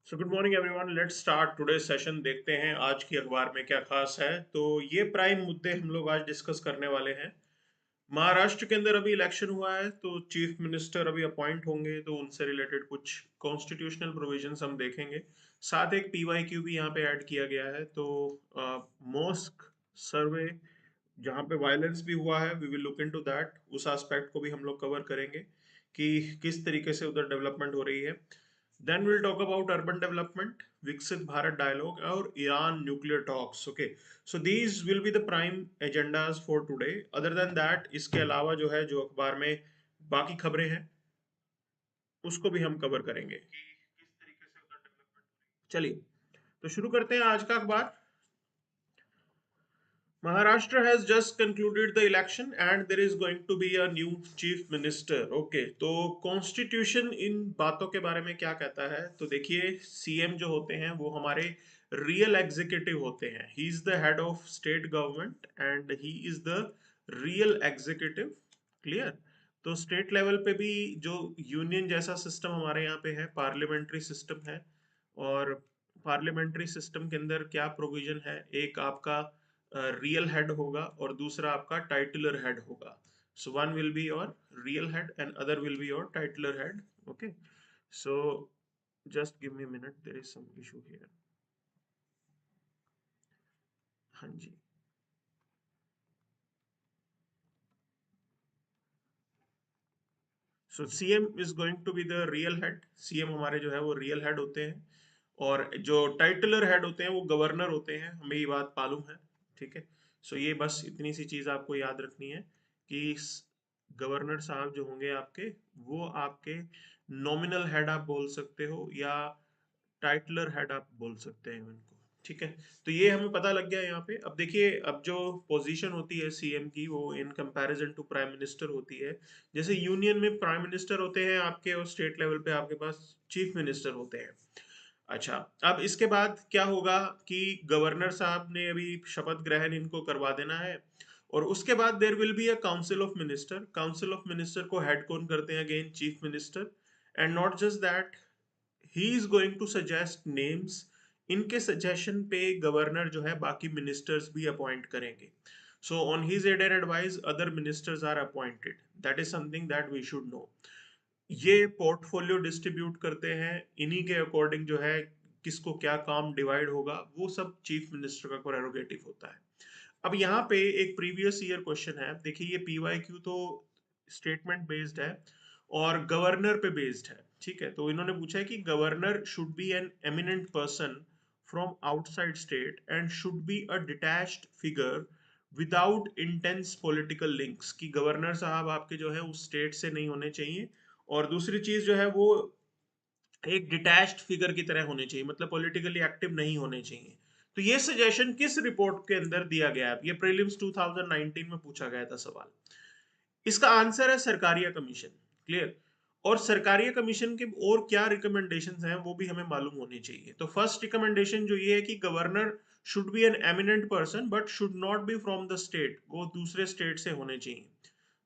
So good morning everyone, let's start today session. देखते हैं आज की अखबार में क्या खास है। तो ये प्राइम मुद्दे हम लोग आज डिस्कस करने वाले हैं। महाराष्ट्र के अंदर अभी इलेक्शन हुआ है, तो चीफ मिनिस्टर अभी अपॉइंट होंगे, तो उनसे रिलेटेड कुछ कॉन्स्टिट्यूशनल प्रोविजंस हम देखेंगे। साथ एक पीवाईक्यू भी यहाँ पे ऐड किया गया है। तो मॉस्क सर्वे जहाँ पे वायलेंस भी हुआ है, we will look into that. उस एस्पेक्ट को भी हम लोग कवर करेंगे कि किस तरीके से उधर डेवलपमेंट हो रही है। Then will talk about urban development, Viksit Bharat dialogue और Iran nuclear talks. Okay, so these will be the prime agendas for today. Other than that, इसके अलावा जो है, जो अखबार में बाकी खबरें हैं, उसको भी हम कवर करेंगे कि किस तरीके से उधर डेवलपमेंट। चलिए, तो शुरू करते हैं आज का अखबार। Maharashtra has just concluded the election and there is going to be a new chief minister. Okay, तो कॉन्स्टिट्यूशन इन बातों के बारे में क्या कहता है? तो देखिए, सीएम जो होते हैं वो हमारे रियल एग्जीक्यूटिव होते हैं। He is the head of state government and he is the real executive. Clear? तो स्टेट लेवल पे भी जो यूनियन जैसा सिस्टम हमारे यहाँ पे है, पार्लियामेंट्री सिस्टम है। और पार्लियामेंट्री सिस्टम के अंदर क्या प्रोविजन है? एक आपका रियल हेड होगा और दूसरा आपका टाइटलर हेड होगा। So one will be your real head and other will be your titular head. Okay, so just give me minute, there is some issue here. हाँ जी। So CM is going to be the real head. CM हमारे जो है वो real head होते हैं, और जो टाइटलर हेड होते हैं वो गवर्नर होते हैं। हमें ये बात मालूम है, ठीक है। सो ये बस इतनी सी चीज आपको याद रखनी है कि गवर्नर साहब जो होंगे आपके, वो आपके नॉमिनल हेड आप बोल सकते हो, या टाइटलर हेड आप बोल सकते हैं इनको। ठीक है, तो ये हमें पता लग गया यहाँ पे। अब देखिए, अब जो पोजीशन होती है सीएम की, वो in comparison to prime minister होती है। जैसे यूनियन में प्राइम मिनिस्टर होते हैं आपके, और स्टेट लेवल पे आपके पास चीफ मिनिस्टर होते हैं। अच्छा, अब इसके बाद क्या होगा कि गवर्नर साहब ने अभी शपथ ग्रहण इनको करवा देना है, और उसके बाद there will be a council of minister. Council of minister को हेड कौन करते हैं? Again chief minister. And not just that, he is going to suggest names. इनके सजेशन पे गवर्नर जो है बाकी मिनिस्टर्स भी अपॉइंट करेंगे। So on his aid and advice other ministers are appointed. That is something that we should know. ये portfolio distribute करते हैं, इन्हीं के अकॉर्डिंग जो है किसको क्या काम डिवाइड होगा, वो सब चीफ मिनिस्टर का प्रेरोगेटिव होता है। अब यहाँ पे एक प्रीवियस ईयर क्वेश्चन है। देखिए, ये पीवाईक्यू तो स्टेटमेंट बेस्ड है और गवर्नर पे बेस्ड है। ठीक है, तो इन्होंने पूछा है कि governor should be an eminent person from outside state and should be a detached figure without intense political links. कि गवर्नर साहब आपके जो है उस स्टेट से नहीं होने चाहिए, और दूसरी चीज जो है वो एक डिटैच्ड फिगर की तरह होने चाहिए, मतलब पॉलिटिकली एक्टिव नहीं होने चाहिए। तो ये सजेशन किस रिपोर्ट के अंदर दिया गया है? ये प्रीलिम्स 2019 में पूछा गया था सवाल। इसका आंसर है सरकारिया कमीशन। क्लियर? और सरकारिया कमीशन के और क्या रिकमेंडेशंस हैं वो भी हमें मालूम होनी चाहिए। तो फर्स्ट रिकमेंडेशन जो ये है कि governor should be an eminent person but should not be from the state, वो दूसरे स्टेट से होने चाहिए।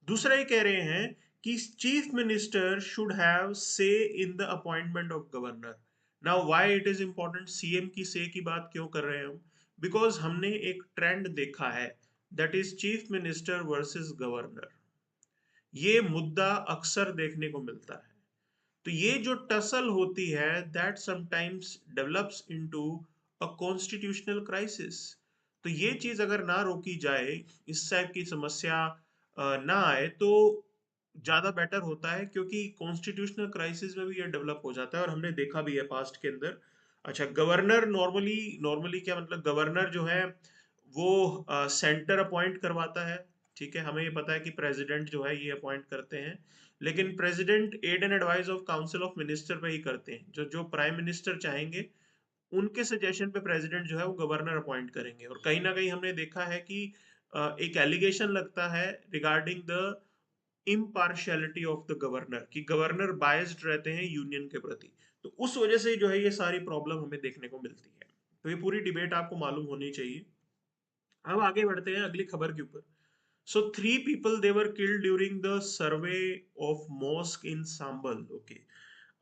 दूसरा ये कह रहे हैं कि चीफ मिनिस्टर शुड हैव से in the appointment of governor. Now why it is important, CM की से की बात क्यों कर रहे हैं हम? बिकॉज हमने एक ट्रेंड देखा है, that is chief minister versus governor. ये मुद्दा अक्सर देखने को मिलता है। तो ये जो टसल होती है, that sometimes develops into a constitutional crisis. तो ये चीज अगर ना रोकी जाए, इस टाइप की समस्या ना आए, तो ज्यादा बेटर होता है, क्योंकि कॉन्स्टिट्यूशनल क्राइसिस में भी ये डेवलप हो जाता है, और हमने देखा भी है पास्ट के अंदर। अच्छा, गवर्नर नॉर्मली नॉर्मली क्या मतलब, गवर्नर जो है वो सेंटर अपॉइंट करवाता है। ठीक है, हमें ये पता है कि प्रेसिडेंट जो है ये अपॉइंट करते हैं, लेकिन president aid and advice of council of minister पे ही करते हैं। जो जो प्राइम मिनिस्टर चाहेंगे, उनके सजेशन पे प्रेसिडेंट जो है वो गवर्नर अपॉइंट करेंगे। और कहीं ना कहीं हमने देखा है कि एक एलिगेशन लगता है regarding the impartiality of the governor, कि गवर्नर बायस्ड रहते हैं यूनियन के प्रति। तो उस वजह से जो है ये सारी प्रॉब्लम हमें देखने को मिलती है। तो ये पूरी डिबेट आपको मालूम होनी चाहिए। अब आगे बढ़ते हैं अगली खबर के ऊपर। So three people they were killed during the survey of mosque in Sambal. Okay.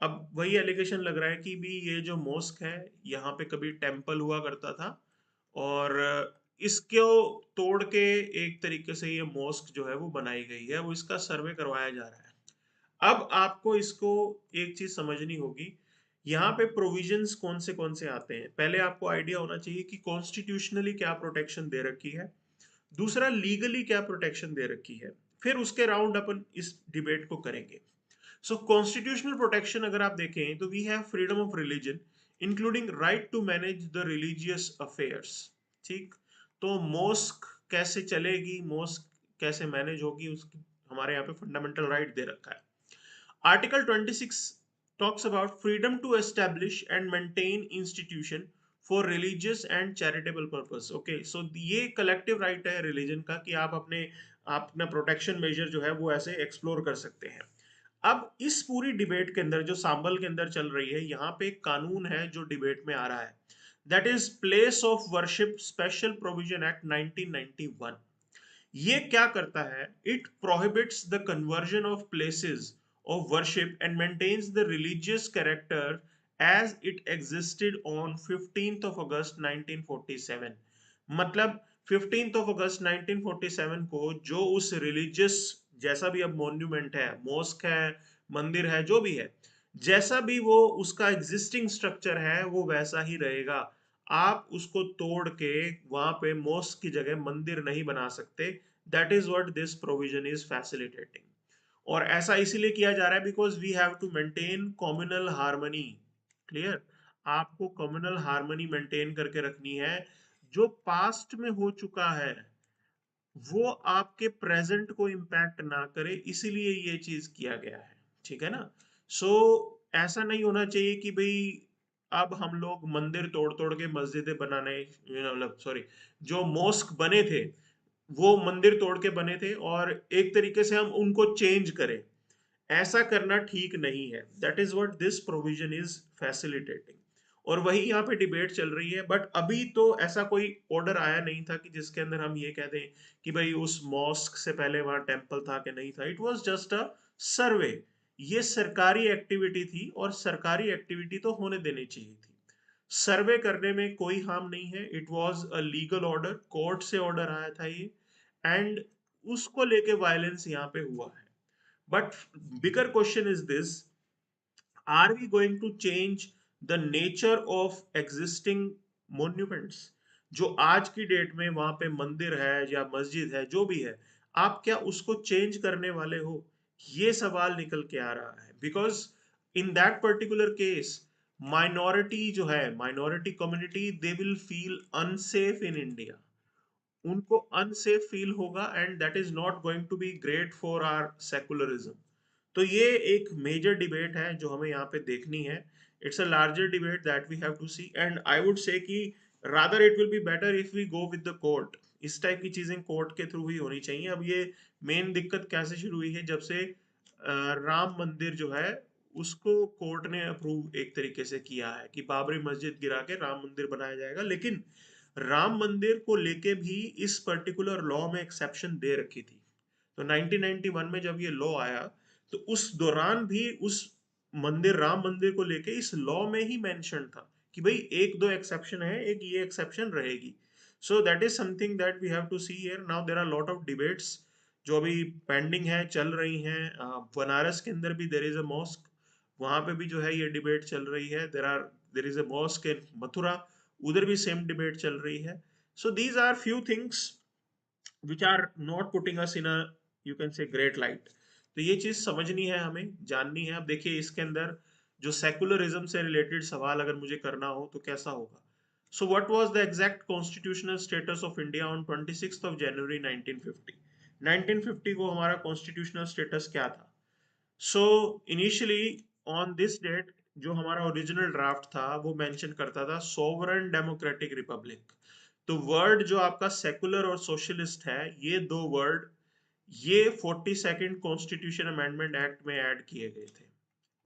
अब वही एलिगेशन लग रहा है कि भी ये जो मॉस्क है यहाँ पे कभी टेम्पल हुआ करता था, और इसको तोड़ के एक तरीके से ये मॉस्क जो है वो बनाई गई है, वो इसका सर्वे करवाया जा रहा है। अब आपको इसको एक चीज समझनी होगी, यहाँ पे प्रोविजंस कौन से आते हैं। पहले आपको आइडिया होना चाहिए कि कॉन्स्टिट्यूशनली क्या प्रोटेक्शन दे रखी है, दूसरा लीगली क्या प्रोटेक्शन दे रखी है, फिर उसके राउंड अपन इस डिबेट को करेंगे। सो कॉन्स्टिट्यूशनल प्रोटेक्शन अगर आप देखें तो we have freedom of religion including right to manage the religious affairs. ठीक, तो मॉस्क कैसे चलेगी, मॉस्क कैसे मैनेज होगी, उसकी हमारे यहाँ पे फंडामेंटल राइट दे रखा है। Article 26 talks about freedom to establish and maintain institution for religious and charitable purpose. Okay, so ये collective right है religion का कि आप अपना प्रोटेक्शन मेजर जो है वो ऐसे एक्सप्लोर कर सकते हैं। अब इस पूरी डिबेट के अंदर जो सांबल के अंदर चल रही है, यहाँ पे एक कानून है जो डिबेट में आ रहा है, that is place of worship special provision act 1991। ये क्या करता है, it prohibits the conversion of places of worship and maintains the religious character as it existed on 15th of August 1947। मतलब 15th ऑफ अगस्त 1947 को जो उस religious, जैसा भी अब मॉन्यूमेंट है, मॉस्क है, मंदिर है, जो भी है, जैसा भी वो उसका एग्जिस्टिंग स्ट्रक्चर है वो वैसा ही रहेगा। आप उसको तोड़ के वहां पे मॉस्क की जगह मंदिर नहीं बना सकते। That is what this provision is facilitating. और ऐसा इसीलिए किया जा रहा है because we have to maintain communal harmony. Clear, आपको कम्युनल हार्मनी मेंटेन करके रखनी है। जो पास्ट में हो चुका है वो आपके प्रेजेंट को इम्पैक्ट ना करे, इसीलिए ये चीज किया गया है। ठीक है ना। सो ऐसा नहीं होना चाहिए कि भाई अब हम लोग मंदिर तोड़ तोड़ के मस्जिदें बनाने, मतलब सॉरी, जो मॉस्क बने थे वो मंदिर तोड़ के बने थे और एक तरीके से हम उनको चेंज करें, ऐसा करना ठीक नहीं है। That is what this provision is facilitating. और वही यहाँ पे डिबेट चल रही है, बट अभी तो ऐसा कोई ऑर्डर आया नहीं था कि जिसके अंदर हम ये कह दें कि भाई उस मॉस्क से पहले वहां टेम्पल था कि नहीं था। इट वाज जस्ट अ सर्वे। ये सरकारी एक्टिविटी थी और सरकारी एक्टिविटी तो होने देनी चाहिए थी। सर्वे करने में कोई हार्म नहीं है। It was a legal order, court से ऑर्डर आया था ये, एंड उसको लेके वायलेंस यहाँ पे हुआ है। But bigger question is this: are we going to change the nature of existing monuments? जो आज की डेट में वहां पे मंदिर है या मस्जिद है जो भी है, आप क्या उसको चेंज करने वाले हो? ये सवाल निकल के आ रहा है because in that particular case minority जो है, minority community, they will feel unsafe in India. उनको अनसेफ फील होगा and that is not going to be great for our secularism. तो ये एक मेजर डिबेट है जो हमें यहाँ पे देखनी है। It's a larger debate that we have to see, and I would say कि rather it will be better if we go with the court. इस टाइप की चीजें कोर्ट के थ्रू ही होनी चाहिए। अब ये मेन दिक्कत कैसे शुरू हुई है, जब से राम मंदिर जो है उसको कोर्ट ने अप्रूव एक तरीके से किया है कि बाबरी मस्जिद गिरा के राम मंदिर बनाया जाएगा, लेकिन राम मंदिर को लेके भी इस पर्टिकुलर लॉ में एक्सेप्शन दे रखी थी। तो 1991 में जब ये लॉ आया तो उस दौरान भी उस मंदिर, राम मंदिर को लेके इस लॉ में ही मेंशन था कि भाई एक दो एक्सेप्शन है, एक ये एक्सेप्शन रहेगी। So that is something that we have to see here. Now there are lot of debates जो अभी पेंडिंग है, चल रही हैं। बनारस के अंदर भी देर इज अ मॉस्क, वहां पे भी जो है ये डिबेट चल रही है। There is a mosque in Mathura, उधर भी सेम डिबेट चल रही है। So these are few things which are not putting us in a, you can say, great light। तो ये चीज समझनी है, हमें जाननी है। अब देखिए इसके अंदर जो सेकुलरिज्म से रिलेटेड सवाल अगर मुझे करना हो तो कैसा होगा। So what was the exact constitutional status of India on 26th of January 1950? 1950 को हमारा कॉन्स्टिट्यूशनल स्टेटस क्या था? So initially on this date जो हमारा ओरिजिनल ड्राफ्ट था वो मेंशन करता था सोवरेन डेमोक्रेटिक रिपब्लिक। तो वर्ड जो आपका सेकुलर और सोशलिस्ट है, ये दो वर्ड ये 42nd कॉन्स्टिट्यूशन अमेंडमेंट एक्ट में ऐड किए गए थे।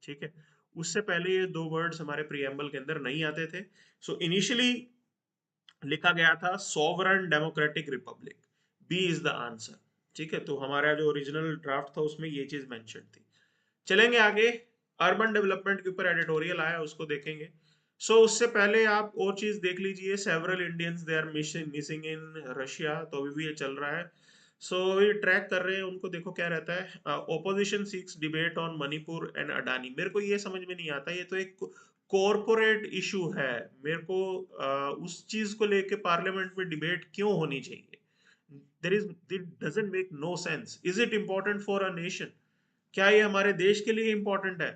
ठीक है, उससे पहले ये दो वर्ड्स हमारे प्रियम्बल के अंदर नहीं आते थे। सो इनिशियली लिखा गया था sovereign democratic republic, B is the answer. ठीक है, तो हमारा जो ओरिजिनल ड्राफ्ट था उसमें ये चीज मेंशन थी। चलेंगे आगे। अर्बन डेवलपमेंट के ऊपर एडिटोरियल आया, उसको देखेंगे। उससे पहले आप और चीज देख लीजिए, several Indians they are missing in Russia, तो अभी भी ये चल रहा है। ये ट्रैक कर रहे हैं उनको, देखो क्या रहता है। Opposition seeks debate on Manipur and Adani. मेरे को ये समझ में नहीं आता, ये तो एक कॉरपोरेट इशू है। मेरे को उस चीज को लेके पार्लियामेंट में डिबेट क्यों होनी चाहिए? There is, it doesn't make no sense. Is it important for a nation? क्या ये हमारे देश के लिए इम्पोर्टेंट है?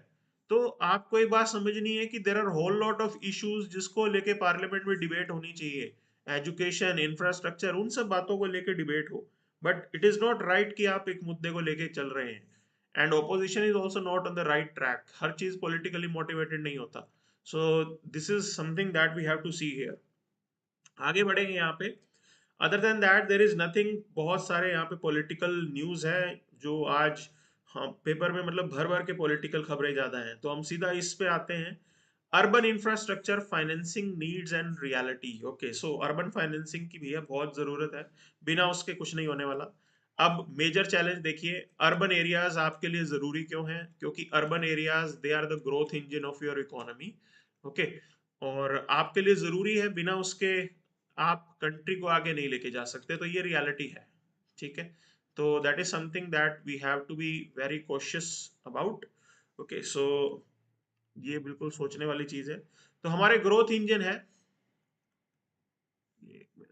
तो आपको एक बात समझनी है कि there are whole lot of issues जिसको लेके पार्लियामेंट में डिबेट होनी चाहिए। एजुकेशन, इंफ्रास्ट्रक्चर, उन सब बातों को लेके डिबेट हो। But it is not right कि आप एक मुद्दे को लेके चल रहे हैं। And opposition is also not on the right track. हर चीज पॉलिटिकली मोटिवेटेड नहीं होता। So this is something that we have to see here. आगे बढ़ेंगे यहाँ पे। Other than that there is nothing. बहुत सारे यहाँ पे पॉलिटिकल न्यूज है जो आज, हाँ, पेपर में मतलब भर भर के पॉलिटिकल खबरें ज्यादा हैं, तो हम सीधा इस पे आते हैं। Urban infrastructure financing needs and reality. Okay, urban financing की भैया बहुत जरूरत है, बिना उसके कुछ नहीं होने वाला। अब मेजर चैलेंज देखिए, अर्बन एरियाज आपके लिए जरूरी क्यों है? क्योंकि urban areas they are the growth engine of your economy. Okay, और आपके लिए जरूरी है, बिना उसके आप कंट्री को आगे नहीं लेके जा सकते, तो ये रियलिटी है। ठीक है, तो that is something that we have to be very cautious about. Okay, ये बिल्कुल सोचने वाली चीज है। तो हमारे ग्रोथ इंजन है, एक मिनट।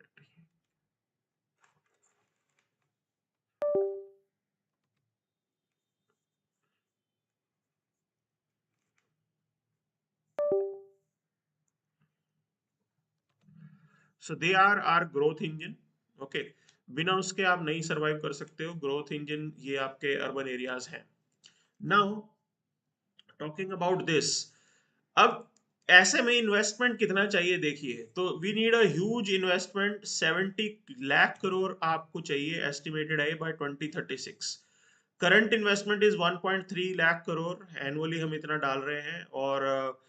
They are our growth engine. Okay, बिना उसके आप नहीं सरवाइव कर सकते हो। ग्रोथ इंजन ये आपके अर्बन एरियाज हैं। नाउ टॉकिंग अबाउट दिस, अब ऐसे में इन्वेस्टमेंट कितना चाहिए देखिए, तो we need a huge investment. 70 lakh crore आपको चाहिए, एस्टिमेटेड है by 2036। Current investment is 1.3 lakh crore, annually हम इतना डाल रहे हैं, और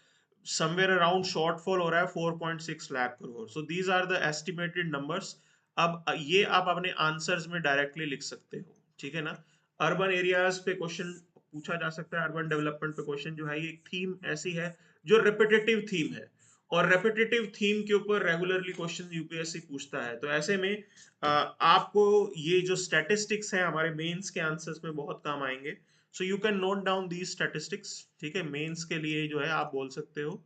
समवेयर अराउंड शॉर्टफॉल हो रहा है 4.6 lakh crore. These are the estimated numbers. अब ये आप अपने आंसर्स में डायरेक्टली लिख सकते हो, ठीक है ना। अर्बन एरियाज पे क्वेश्चन पूछा जा सकता है, अर्बन डेवलपमेंट पे क्वेश्चन जो है, ये थीम ऐसी है जो रिपीटेटिव थीम है, और रेपिटेटिव थीम के ऊपर रेगुलरली क्वेश्चन यूपीएससी पूछता है। तो ऐसे में आपको ये जो स्टैटिस्टिक्स है हमारे मेंस के आंसर्स में बहुत काम आएंगे। You can note down these statistics, ठीक है, मेंस के लिए जो है आप बोल सकते हो।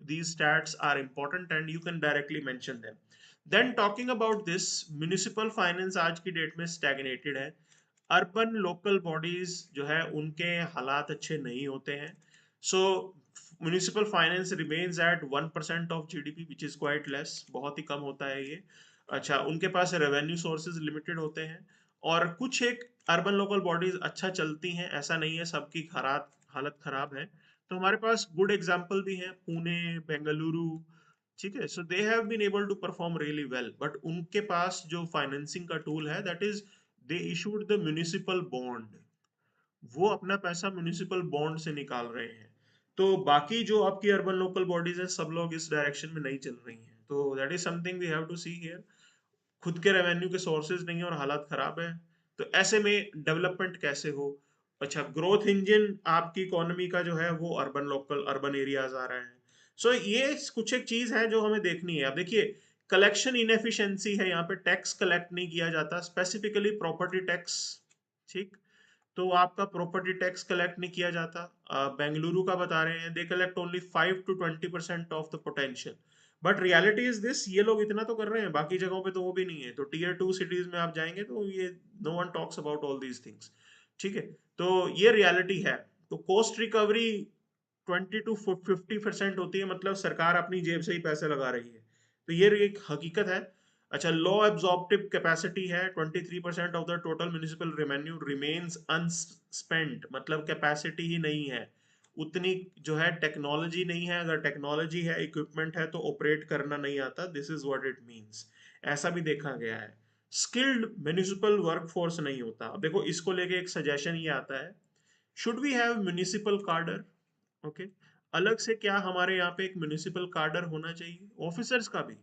These stats are important and you can directly mention them. Then talking about this, municipal finance आज की डेट में स्टैग्नेटेड है। अर्बन लोकल बॉडीज जो है उनके हालात अच्छे नहीं होते हैं। So municipal finance remains at 1% of GDP, which is quite less, बहुत ही कम होता है ये। अच्छा, उनके पास रेवेन्यू सोर्सेज लिमिटेड होते हैं, और कुछ एक अर्बन लोकल बॉडीज अच्छा चलती हैं, ऐसा नहीं है सबकी खराब हालत खराब है। तो हमारे पास गुड एग्जाम्पल भी हैं, पुणे, बेंगलुरु, ठीक है। They have been able to perform really well, but उनके पास जो फाइनेंसिंग का टूल है, that is they issued the municipal bond. वो अपना पैसा म्युनिसिपल बॉन्ड से निकाल रहे हैं। तो बाकी जो आपकी अर्बन लोकल बॉडीज है, सब लोग इस डायरेक्शन में नहीं चल रही हैं, तो that is something we have to see here. खुद के रेवेन्यू के सोर्सेज नहीं है और हालात खराब है, तो ऐसे में डेवलपमेंट कैसे हो? अच्छा, ग्रोथ इंजन आपकी इकोनॉमी का जो है वो अर्बन लोकल अर्बन एरियाज आ रहे हैं। ये कुछ एक चीज है जो हमें देखनी है। अब देखिए, कलेक्शन इनएफिशिएंसी है, यहाँ पे टैक्स कलेक्ट नहीं किया जाता, स्पेसिफिकली प्रॉपर्टी टैक्स, ठीक। तो आपका प्रॉपर्टी टैक्स कलेक्ट नहीं किया जाता। बेंगलुरु का बता रहे हैं, they collect only 5 to 20% of the potential. But reality is this, ये लोग इतना तो कर रहे हैं, बाकी जगहों पे तो वो भी नहीं है। तो टीयर 2 सिटीज में आप जाएंगे तो ये no one talks about all these things, ठीक है। तो ये रियलिटी है। तो कॉस्ट रिकवरी 20 to 50% होती है, मतलब सरकार अपनी जेब से ही पैसे लगा रही है, तो ये एक हकीकत है। अच्छा, लो एब्जॉर्प्टिव कैपेसिटी है, 23% of the total municipal revenue remains unspent, मतलब कैपेसिटी ही नहीं है उतनी, जो है टेक्नोलॉजी नहीं है। अगर टेक्नोलॉजी है, इक्विपमेंट है, तो ऑपरेट करना नहीं आता, this is what it means. ऐसा भी देखा गया है। स्किल्ड म्युनिसिपल वर्कफोर्स नहीं होता। अब देखो, इसको लेके एक सजेशन ये आता है, शुड वी हैव म्युनिसिपल कार्डर? ओके, अलग से क्या हमारे यहाँ पे एक म्युनिसिपल कार्डर होना चाहिए ऑफिसर्स का भी,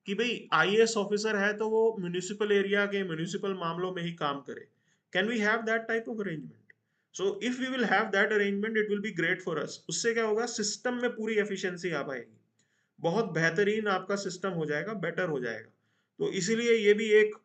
कि भाई आईएएस ऑफिसर है तो वो म्युनिसिपल एरिया के म्युनिसिपल मामलों में ही काम करे? Can we have that type of arrangement? So if we will have that arrangement it will be great for us. उससे क्या होगा, सिस्टम में पूरी एफिशिएंसी आ पाएगी, बहुत बेहतरीन आपका सिस्टम हो जाएगा, बेटर हो जाएगा। तो इसीलिए ये भी एक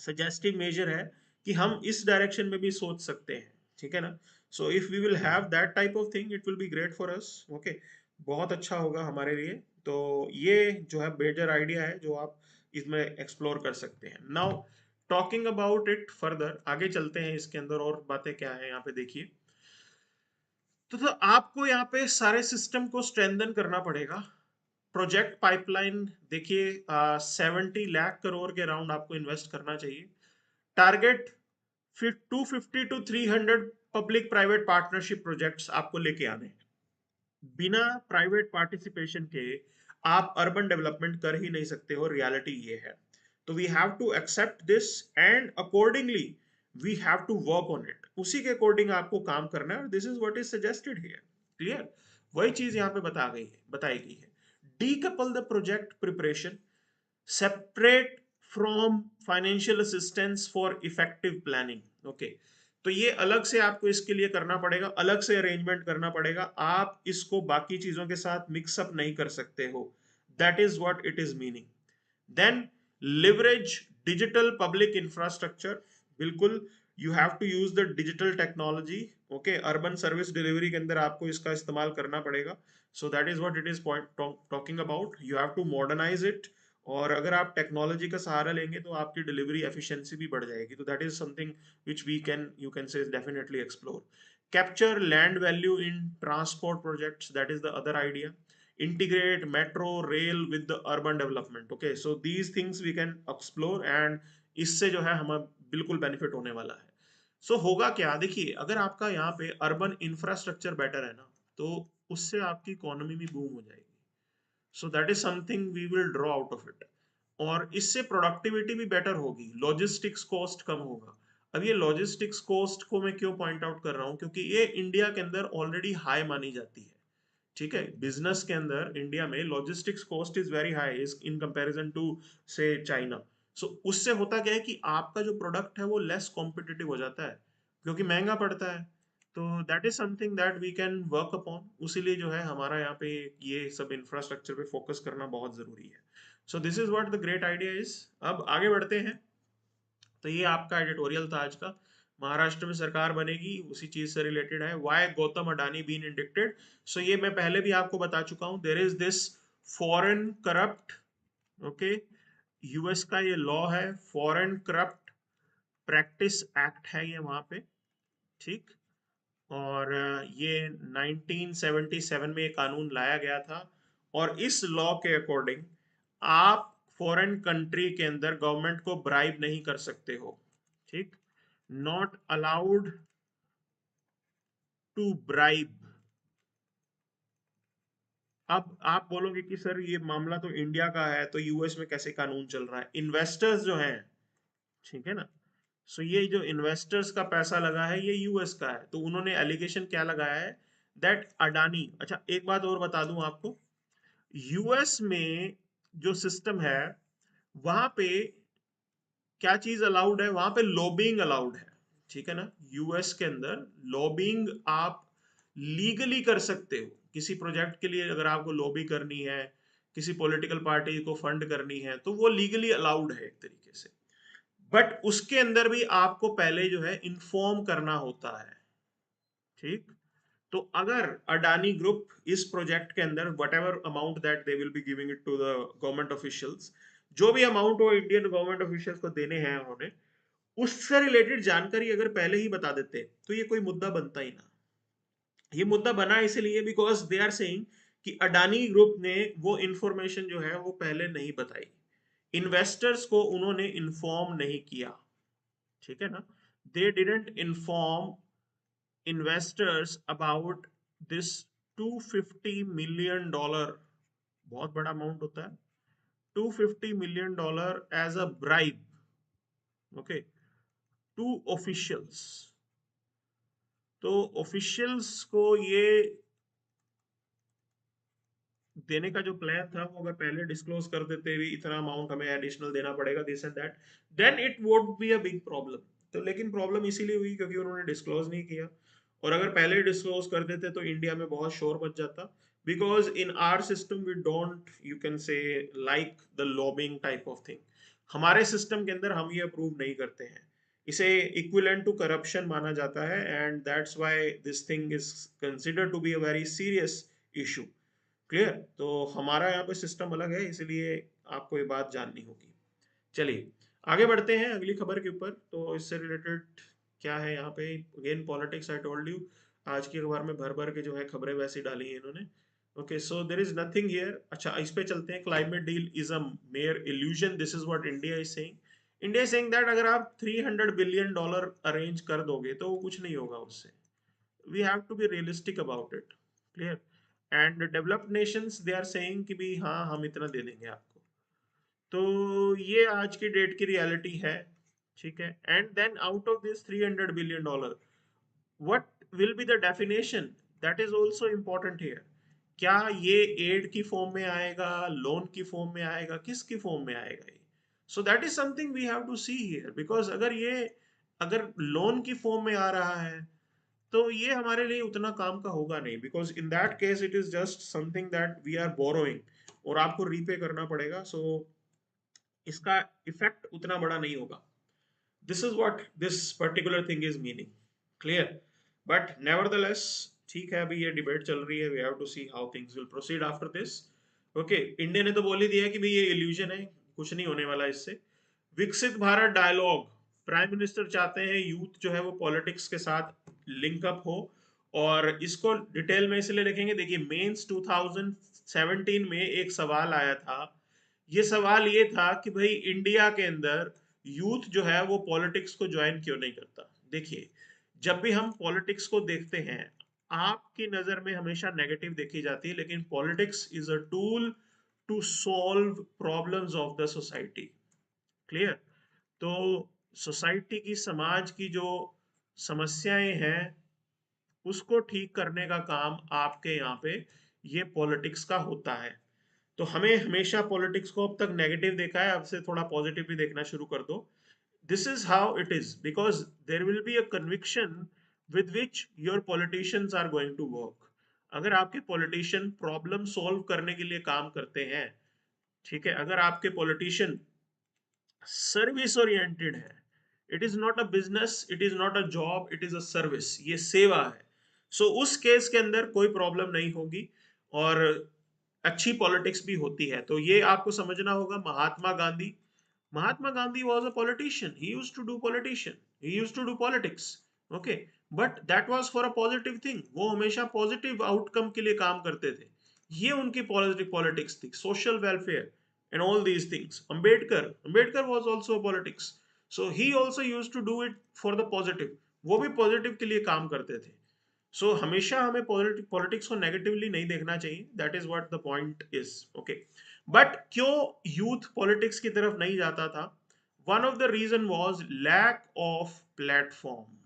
सजेस्टिव मेजर है कि हम इस डायरेक्शन में भी सोच सकते हैं, ठीक है ना। So if we will have that type of thing it will be great for us, okay, बहुत अच्छा होगा हमारे लिए। तो ये जो है मेजर आइडिया है जो आप इसमें एक्सप्लोर कर सकते हैं। Now talking about it further, आगे चलते हैं, इसके अंदर और बातें क्या है यहाँ पे देखिए। तो आपको यहाँ पे सारे सिस्टम को स्ट्रेंथन करना पड़ेगा। प्रोजेक्ट पाइपलाइन देखिए, 70 लाख करोड़ के अराउंड आपको इन्वेस्ट करना चाहिए। टारगेट फिर 250 to 300 public private partnership projects आपको लेके आने हैं। बिना प्राइवेट पार्टिसिपेशन के आप अर्बन डेवलपमेंट कर ही नहीं सकते हो, रियलिटी ये है। तो we have to accept this and accordingly we have to work on it, उसी के अकॉर्डिंग आपको काम करना है। और this is what is suggested here, clear. वही चीज यहाँ पे बताई गई है। Decouple the project preparation separate from financial assistance for effective planning, okay. तो ये अलग से आपको इसके लिए करना पड़ेगा, अलग से अरेंजमेंट करना पड़ेगा, आप इसको बाकी चीजों के साथ मिक्सअप नहीं कर सकते हो। That is what it is meaning. Then leverage digital public infrastructure, बिल्कुल you have to use the digital technology, okay. Urban service delivery के अंदर आपको इसका इस्तेमाल करना पड़ेगा। So that is what it is talking about, you have to modernise it. और अगर आप टेक्नोलॉजी का सहारा लेंगे तो आपकी डिलीवरी एफिशिएंसी भी बढ़ जाएगी। तो that is something which we can, you can say definitely explore. Capture land value in transport projects, that is the other idea. integrate metro rail with the urban development, okay, so these things we can explore and इससे जो है हमें बिल्कुल benefit होने वाला है। सो होगा क्या, देखिए अगर आपका यहाँ पे अर्बन इंफ्रास्ट्रक्चर बेटर है ना, तो उससे आपकी इकोनॉमी भी बूम हो जाएगी। So that is something we will draw out of it. और इससे प्रोडक्टिविटी भी बेटर होगी, लॉजिस्टिक्स कॉस्ट कम होगा। अब ये लॉजिस्टिक्स कॉस्ट को मैं क्यों पॉइंट आउट कर रहा हूँ, क्योंकि ये इंडिया के अंदर ऑलरेडी हाई मानी जाती है, ठीक है। बिजनेस के अंदर इंडिया में logistics cost is very high is in comparison to say China. सो उससे होता क्या है कि आपका जो प्रोडक्ट है वो लेस कॉम्पिटिटिव हो जाता है, क्योंकि महंगा पड़ता है। तो that is something that we can work upon, उसीलिए जो है हमारा यहाँ पे ये सब इंफ्रास्ट्रक्चर पे फोकस करना बहुत जरूरी है। So this is what the great idea is. अब आगे बढ़ते हैं। तो ये आपका एडिटोरियल था आज का। महाराष्ट्र में सरकार बनेगी, उसी चीज से रिलेटेड है, why Gautam Adani been indicted. So ये मैं पहले भी आपको बता चुका हूं, there is this foreign corrupt, okay, US का ये लॉ है, फॉरेन करप्ट प्रैक्टिस एक्ट है ये वहां पे, ठीक। और ये 1977 में ये कानून लाया गया था। और इस लॉ के अकॉर्डिंग आप फॉरेन कंट्री के अंदर गवर्नमेंट को ब्राइब नहीं कर सकते हो, ठीक। Not allowed to bribe. अब आप बोलोगे कि सर ये मामला तो इंडिया का है, तो यूएस में कैसे कानून चल रहा है। इन्वेस्टर्स जो हैं, ठीक है ना, सो ये जो इन्वेस्टर्स का पैसा लगा है ये यूएस का है। तो उन्होंने एलिगेशन क्या लगाया है, दैट अडानी, अच्छा एक बात और बता दूं आपको, यूएस में जो सिस्टम है वहां पे क्या चीज अलाउड है, वहां पे लॉबिंग अलाउड है, ठीक है ना। यूएस के अंदर लॉबिंग आप लीगली कर सकते हो, किसी प्रोजेक्ट के लिए अगर आपको लॉबी करनी है, किसी पॉलिटिकल पार्टी को फंड करनी है, तो वो लीगली अलाउड है एक तरीके से। बट उसके अंदर भी आपको पहले जो है इन्फॉर्म करना होता है, ठीक। तो अगर अडानी ग्रुप इस प्रोजेक्ट के अंदर whatever amount that they will be giving it to the government officials, जो भी अमाउंट वो इंडियन गवर्नमेंट ऑफिशियल्स को देने हैं उन्होंने, उससे रिलेटेड जानकारी अगर पहले ही बता देते तो ये कोई मुद्दा बनता ही ना। ये मुद्दा बना इसलिए बिकॉज दे आर सेइंग कि अडानी ग्रुप ने वो इंफॉर्मेशन जो है वो पहले नहीं बताई, इन्वेस्टर्स को उन्होंने इन्फॉर्म नहीं किया, ठीक है ना। They didn't inform investors about this 250 million dollar, बहुत बड़ा अमाउंट होता है, 250 million dollar as a bribe, okay, to officials. तो ऑफिशियल्स को ये देने का जो प्लान था वो अगर पहले डिस्क्लोज कर देते भी इतना अमाउंट हमें एडिशनल देना पड़ेगा this and that, then it would be a big problem. तो लेकिन प्रॉब्लम इसीलिए हुई क्योंकि उन्होंने डिस्क्लोज नहीं किया, और अगर पहले डिस्क्लोज कर देते तो इंडिया में बहुत शोर मच जाता, because in our system we don't you can say like the lobbying type of thing. हमारे सिस्टम के अंदर हम ये अप्रूव नहीं करते हैं, इसे इक्विवेलेंट टू करप्शन माना जाता है, and that's why this thing is considered to be a very serious issue. Clear? तो हमारा यहाँ पे सिस्टम अलग है, इसलिए आपको ये बात जाननी होगी। चलिए आगे बढ़ते हैं अगली खबर के ऊपर। तो इससे रिलेटेड क्या है यहाँ पे, again politics, I told you आज की अखबार में भर भर के जो है खबरें वैसी डाली हैं इन्होंने। Okay, so there is nothing here. अच्छा, इस पे चलते हैं। Climate deal is a mere illusion, this is what India is saying. India is saying that अगर आप $300 बिलियन अरेंज कर दोगे तो कुछ नहीं होगा उससे। We have to be realistic about it. Clear? And developed nations they are saying कि भी हाँ हम इतना दे देंगे आपको। तो ये आज की डेट की रियलिटी है। ठीक है, and then out of this $300 billion, what will be the definition, that is also important here. क्या ये एड की फॉर्म में आएगा, लोन की फॉर्म में आएगा, किसकी फॉर्म में आएगा ये? So that is something we have to see here, because अगर लोन की फॉर्म में आ रहा है तो ये हमारे लिए उतना काम का होगा नहीं, because in that case it is just something that we are borrowing और आपको रीपे करना पड़ेगा। सो इसका इफेक्ट उतना बड़ा नहीं होगा। This is what this particular thing is meaning. Clear? But nevertheless, ठीक है, अभी ये डिबेट चल रही है, we have to see how things will proceed after this. Okay, India ने तो बोल ही दिया है कि भाई ये इल्यूजन है, कुछ नहीं होने वाला इससे। विकसित भारत डायलॉग, प्राइम मिनिस्टर चाहते हैं यूथ जो है वो पॉलिटिक्स के साथ लिंकअप हो, और इसको डिटेल में इसलिए लिखेंगे। देखिए, मेंस 2017 में एक सवाल आया था। ये सवाल ये था कि भाई इंडिया के अंदर यूथ जो है वो पॉलिटिक्स को ज्वाइन क्यों नहीं करता। देखिए, जब भी हम पॉलिटिक्स को देखते हैं आपकी नजर में हमेशा नेगेटिव देखी जाती है, लेकिन politics is a tool to solve problems of the society. Clear? तो सोसाइटी की, समाज की जो समस्याएं हैं उसको ठीक करने का काम आपके यहाँ पे ये पॉलिटिक्स का होता है। तो हमें हमेशा पॉलिटिक्स को अब तक नेगेटिव देखा है, अब से थोड़ा पॉजिटिव भी देखना शुरू कर दो। This is how it is, because there will be a conviction with which your politicians are going to work. अगर आपके पॉलिटिशियन प्रॉब्लम सॉल्व करने के लिए काम करते हैं, ठीक है, अगर आपके पॉलिटिशियन सर्विस ओरिएंटेड है, it is not a business, it is not a job, it is a service, ये सेवा है। सो उस केस के अंदर कोई प्रॉब्लम नहीं होगी, और अच्छी पॉलिटिक्स भी होती है। तो ये आपको समझना होगा। Mahatma Gandhi was a politician, he used to do politician, he used to do politics, okay, but that was for a positive thing, वो हमेशा पॉजिटिव आउटकम के लिए काम करते थे। ये उनकी पॉजिटिव पॉलिटिक्स थी, social welfare and all these things. Ambedkar was also a politics, so he also used to do it for the positive, वो भी पॉजिटिव के लिए काम करते थे। सो हमेशा हमें पॉलिटिक्स को नेगेटिवली नहीं देखना चाहिए, that is what the point is. Okay, but क्यों यूथ पॉलिटिक्स की तरफ नहीं जाता था? One of the reason was lack of platform.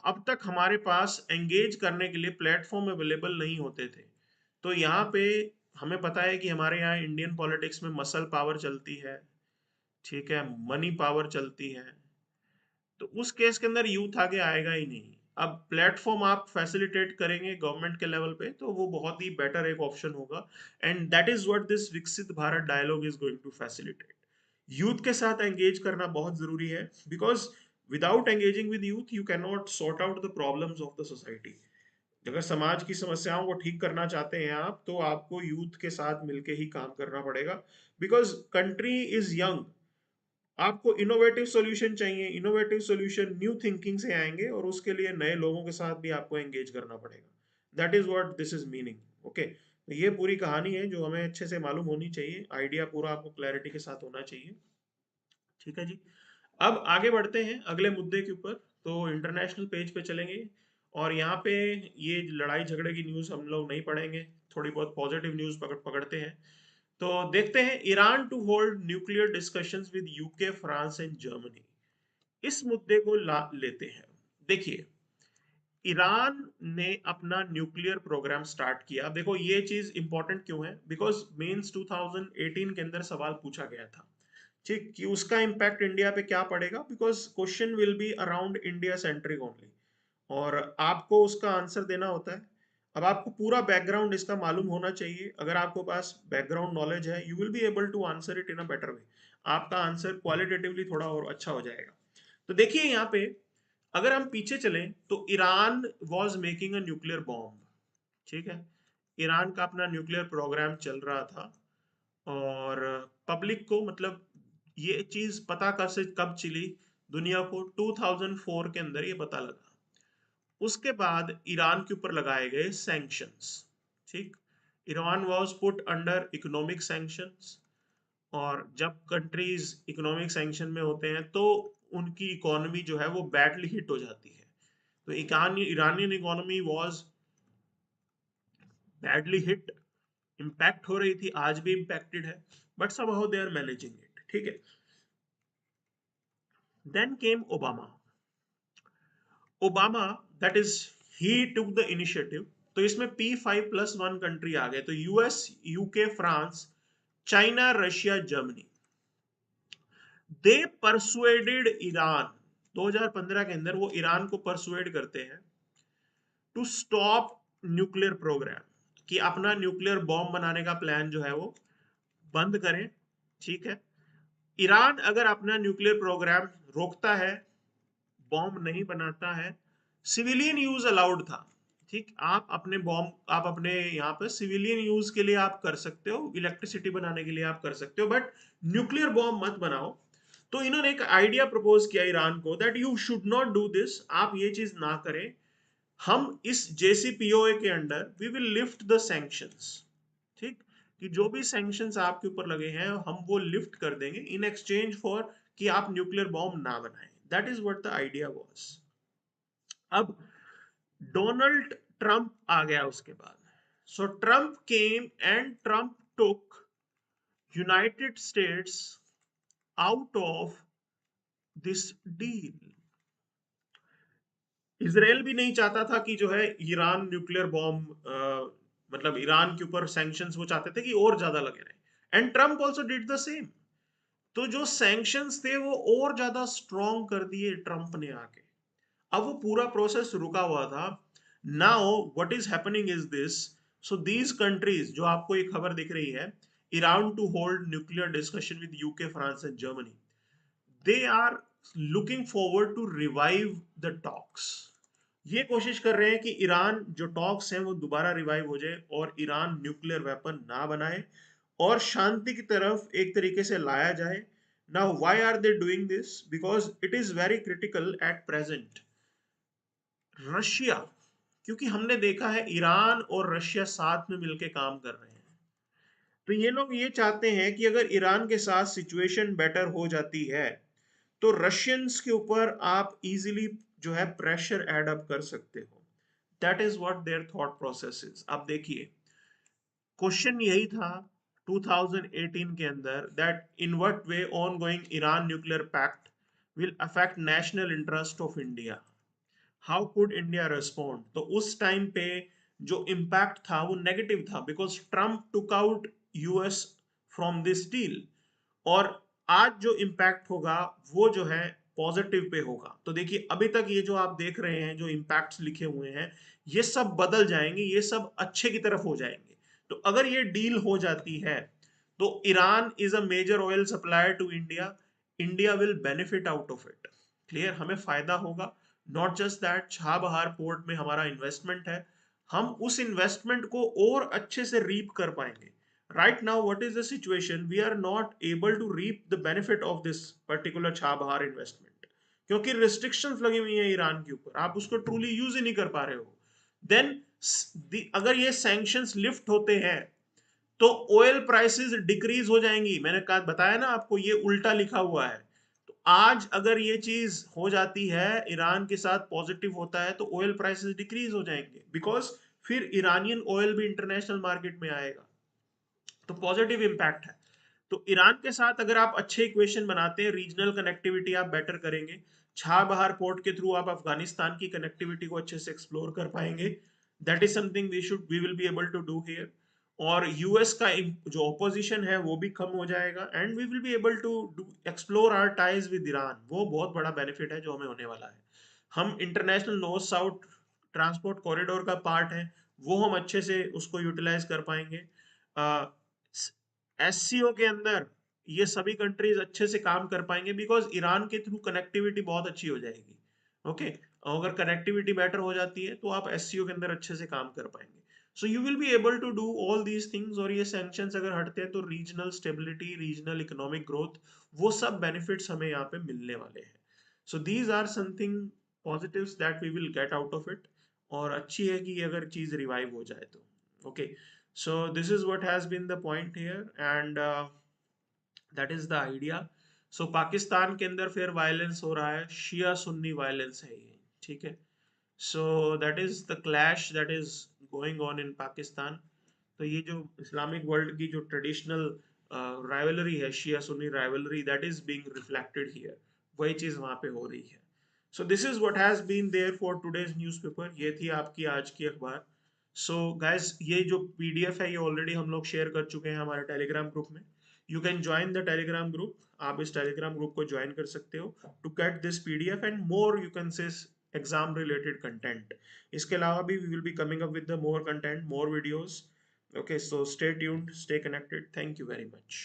अब तक हमारे पास एंगेज करने के लिए प्लेटफॉर्म अवेलेबल नहीं होते थे। तो यहाँ पे हमें पता है कि हमारे यहाँ इंडियन पॉलिटिक्स में मसल पावर चलती है, ठीक है, मनी पावर चलती है। तो उस केस के अंदर यूथ आगे आएगा ही नहीं। अब प्लेटफॉर्म आप फैसिलिटेट करेंगे गवर्नमेंट के लेवल पे तो वो बहुत ही बेटर एक ऑप्शन होगा, and that is what this Viksit Bharat dialogue is going to facilitate. Youth के साथ एंगेज करना बहुत जरूरी है, because without engaging with youth you can not sort out the problems of the society. अगर समाज की समस्याओं को ठीक करना चाहते हैं आप, तो आपको यूथ के साथ मिलके ही काम करना पड़ेगा, बिकॉज कंट्री इज यंग। आपको इनोवेटिव सॉल्यूशन चाहिए, इनोवेटिव सॉल्यूशन न्यू थिंकिंग से आएंगे, और उसके लिए नए लोगों के साथ भी आपको एंगेज करना पड़ेगा। That is what this is meaning. Okay, तो ये पूरी कहानी है जो हमें अच्छे से मालूम होनी चाहिए, आइडिया पूरा आपको क्लैरिटी के साथ होना चाहिए। ठीक है जी, अब आगे बढ़ते हैं अगले मुद्दे के ऊपर। तो इंटरनेशनल पेज पे चलेंगे, और यहाँ पे ये लड़ाई झगड़े की न्यूज़ हम लोग नहीं पढ़ेंगे, थोड़ी बहुत पॉजिटिव न्यूज़ पकड़ते हैं। तो देखते हैं, Iran to hold nuclear discussions with UK, France and Germany. इस मुद्दे को लेते हैं। देखिए, ईरान ने अपना न्यूक्लियर प्रोग्राम स्टार्ट किया। देखो ये चीज इंपॉर्टेंट क्यों है, बिकॉज मेंस 2018 के अंदर सवाल पूछा गया था, ठीक, कि उसका इम्पैक्ट इंडिया पे क्या पड़ेगा, because question will be around India centric only, और आपको उसका आंसर देना होता है। अब आपको पूरा बैकग्राउंड इसका मालूम होना चाहिए। अगर आपके पास बैकग्राउंड नॉलेज है, you will be able to answer it in a better way. आपका आंसर क्वालिटेटिवली थोड़ा और अच्छा हो जाएगा। तो देखिए यहाँ पे, अगर हम पीछे चलें तो Iran was making a nuclear bomb. ठीक है, ईरान का अपना न्यूक्लियर प्रोग्राम चल रहा था, और पब्लिक को, मतलब ये चीज पता कब चली दुनिया को, 2004 के अंदर ये पता लगा। उसके बाद ईरान के ऊपर लगाए गए सैंक्शंस। ठीक, Iran was put under economic sanctions, और जब कंट्रीज इकोनॉमिक सैंक्शन में होते हैं तो उनकी इकोनॉमी जो है वो बैडली हिट हो जाती है। तो Iranian economy was badly hit, impact हो रही थी, आज भी इम्पैक्टेड है, but somehow they are managing it. ठीक है, then came Obama. Obama, that is, he took the initiative. तो इसमें P5+1 कंट्री आ गए, तो US, UK, France, China, Russia, Germany. They persuaded Iran, 2015 के अंदर वो ईरान को परसुएड करते हैं टू स्टॉप न्यूक्लियर प्रोग्राम, कि अपना न्यूक्लियर बॉम्ब बनाने का प्लान जो है वो बंद करें। ठीक है, ईरान अगर अपना न्यूक्लियर प्रोग्राम रोकता है, बॉम्ब नहीं बनाता है, सिविलियन यूज अलाउड था। ठीक, आप अपने बॉम्ब, आप अपने यहाँ पे सिविलियन यूज के लिए आप कर सकते हो, इलेक्ट्रिसिटी बनाने के लिए आप कर सकते हो, बट न्यूक्लियर बॉम्ब मत बनाओ। तो इन्होंने एक आइडिया प्रपोज किया ईरान को, that you should not do this, आप ये चीज ना करें। हम इस JCPOA के under we will lift the sanctions. ठीक, कि जो भी सैंक्शंस आपके ऊपर लगे हैं हम वो लिफ्ट कर देंगे इन एक्सचेंज फॉर कि आप न्यूक्लियर बॉम्ब ना बनाएं। That is what the idea was. अब डोनाल्ड ट्रंप आ गया उसके बाद। So Trump came and Trump took United States out of this deal. Israel भी नहीं चाहता था कि जो है ईरान न्यूक्लियर बॉम्ब, मतलब ईरान के ऊपर सैंक्शंस, वो चाहते थे कि और ज्यादा लगे रहे, and Trump also did the same. तो जो सैंक्शंस थे वो और ज्यादा स्ट्रॉन्ग कर दिए ट्रंप ने आके। अब वो पूरा प्रोसेस रुका हुआ था। Now what is happening is this, so these countries जो आपको ये खबर दिख रही है, Iran to hold nuclear discussion with UK, France and Germany, they are looking forward to revive the talks. ये कोशिश कर रहे हैं कि ईरान जो टॉक्स हैं वो दोबारा रिवाइव हो जाए, और ईरान न्यूक्लियर वेपन ना बनाए, और शांति की तरफ एक तरीके से लाया जाए। Now why are they doing this, because it is very critical at present. Russia, क्योंकि हमने देखा है ईरान और रशिया साथ में मिलकर काम कर रहे हैं, तो ये लोग ये चाहते हैं कि अगर ईरान के साथ सिचुएशन बेटर हो जाती है तो रशियंस के ऊपर आप इजीली जो है प्रेशर ऐड अप कर सकते हो। That is what their thought process is. अब देखिए, क्वेश्चन यही था 2018 के अंदर, that in what way on going Iran nuclear pact will affect national interest of India, how could India respond. तो उस टाइम पे जो इम्पैक्ट था वो नेगेटिव था, because Trump took out US from this deal. और आज जो इम्पैक्ट होगा वो जो है पॉजिटिव पे होगा। तो देखिए, अभी तक ये जो आप देख रहे हैं, जो इम्पैक्ट्स लिखे हुए हैं, ये सब बदल जाएंगे, ये सब अच्छे की तरफ हो जाएंगे। तो अगर ये डील हो जाती है तो Iran is a major oil supplier to India, India will benefit out of it. Clear, हमें फायदा होगा। Not just that, Chabahar port में हमारा इन्वेस्टमेंट है, हम उस इन्वेस्टमेंट को और अच्छे से रीप कर पाएंगे। Right now, what is the situation? We are not able to reap the benefit of this particular Chabahar investment, क्योंकि restrictions लगी हुई हैं ईरान के ऊपर, आप उसको truly यूज ही नहीं कर पा रहे हो। Then अगर ये sanctions lift होते हैं तो ऑयल प्राइसेस डिक्रीज हो जाएंगी। मैंने कहा, बताया ना आपको, ये उल्टा लिखा हुआ है। तो आज अगर ये चीज हो जाती है, ईरान के साथ पॉजिटिव होता है, तो ऑयल प्राइसेस डिक्रीज हो जाएंगे, बिकॉज फिर ईरानियन ऑयल भी इंटरनेशनल मार्केट में आएगा। तो पॉजिटिव इंपैक्ट है। तो ईरान के साथ अगर आप अच्छे इक्वेशन बनाते हैं, रीजनल कनेक्टिविटी आप बेटर करेंगे, छाबहार पोर्ट के थ्रू आप अफगानिस्तान की कनेक्टिविटी को अच्छे से एक्सप्लोर कर पाएंगे। That is something we will be able to do here. और यूएस का जो ऑपोजिशन है वो भी कम हो जाएगा, and we will be able to explore our ties with Iran. वो बहुत बड़ा बेनिफिट है जो हमें होने वाला है। हम international north south transport corridor का पार्ट है, वो हम अच्छे से उसको यूटिलाइज कर पाएंगे। एससीओ के अंदर ये सभी कंट्रीज अच्छे से काम कर पाएंगे, बिकॉज ईरान के थ्रू कनेक्टिविटी बहुत अच्छी हो जाएगी। ओके, अगर कनेक्टिविटी बेटर हो जाती है तो आप एससीओ के अंदर अच्छे से काम कर पाएंगे। So you will be able to do all these things. और ये सैंक्शंस अगर हटते हैं तो regional stability, regional economic growth, वो सब बेनिफिट्स हमें यहाँ पे मिलने वाले हैं। So these are something positives that we will get out of it. और अच्छी है कि अगर चीज रिवाइव हो जाए तो। Okay, so this is what has been the point here, and that is the idea. So Pakistan के अंदर फिर वायलेंस हो रहा है, शिया सुन्नी वायलेंस है ये, ठीक है। सो that is the clash that is going on in Pakistan. तो ये जो इस्लामिक वर्ल्ड की जो ट्रेडिशनल राइवलरी है, Shia Sunni rivalry, that is being reflected here, वही चीज वहां पे हो रही है। So this is what has been there for today's newspaper. ये थी आपकी आज की अखबार। सो गाइस, ये जो पीडीएफ है ये ऑलरेडी हम लोग शेयर कर चुके हैं हमारे टेलीग्राम ग्रुप में। You can join the Telegram group. आप इस टेलीग्राम ग्रुप को ज्वाइन कर सकते हो to get this PDF and more, you can say exam related content. इसके अलावा भी we will be coming up with the more content, more videos. Okay, so stay tuned, stay connected. Thank you very much.